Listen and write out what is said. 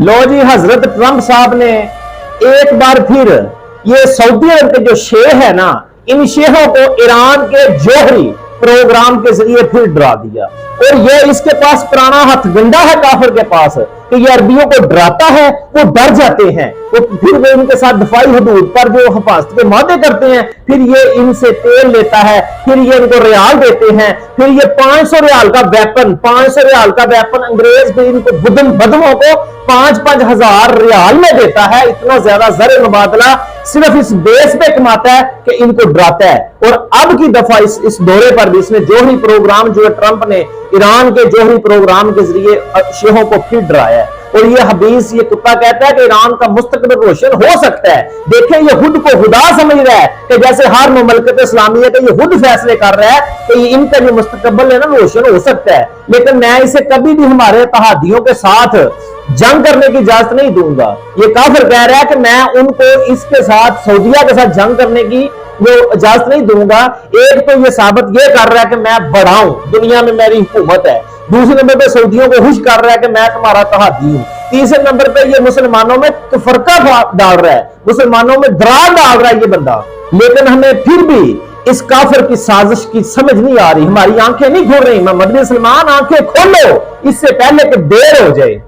लो जी, हजरत Trump साहब ने एक बार फिर ये सऊदी अरब के जो शेह है ना, इन शेहों को ईरान के जौहरी प्रोग्राम के जरिए फिर डरा दिया। और ये इसके पास पुराना हथगंडा है काफिर के पास कि ये अरबियों को डराता है, वो डर जाते हैं, वो फिर वो इनके साथ दफाई हदूद पर जो हिफाजत के मादे करते हैं, फिर ये इनसे तेल लेता है, फिर ये इनको रियाल देते हैं, फिर ये 500 रियाल का वेपन 500 रियाल का वेपन अंग्रेज भी इनको बदमों को 5-5 हजार रियाल में देता है। इतना ज्यादा ज़र मुबादला सिर्फ इस बेस पे कमाता है कि इनको डराता है। और अब की दफा इस दौरे पर भी इसने जौहरी प्रोग्राम जो है, ट्रंप ने ईरान के जौहरी प्रोग्राम के जरिए शेहों को फिर डराया है। और ये हबीस, ये कुत्ता कहता है कि ईरान का मुस्तकबिल रोशन हो सकता है। देखें, ये खुद को खुदा समझ रहा है कि जैसे हर मुमलकत इस्लामी है कि ये खुद फैसले कर रहा है कि ये इनका जो मुस्तकबिल है ना रोशन हो सकता है। लेकिन मैं इसे कभी भी हमारे तहादियों के साथ जंग करने की इजाजत नहीं दूंगा। ये काफिर कह रहा है कि मैं उनको इसके साथ, सऊदिया के साथ जंग करने की वो इजाजत नहीं दूंगा। एक तो ये साबित ये कर रहा है कि मैं बड़ा हूं, दुनिया में मेरी हुकूमत है। दूसरे नंबर पे सऊदियों को खुश कर रहा है कि मैं तुम्हारा तहादी हूं। तीसरे नंबर पे ये मुसलमानों में तफरका डाल रहा है, मुसलमानों में दरार डाल रहा है ये बंदा। लेकिन हमें फिर भी इस काफिर की साजिश की समझ नहीं आ रही, हमारी आंखें नहीं खुल रही। मोहम्मद बिन सलमान, आंखें खोलो इससे पहले कि देर हो जाए।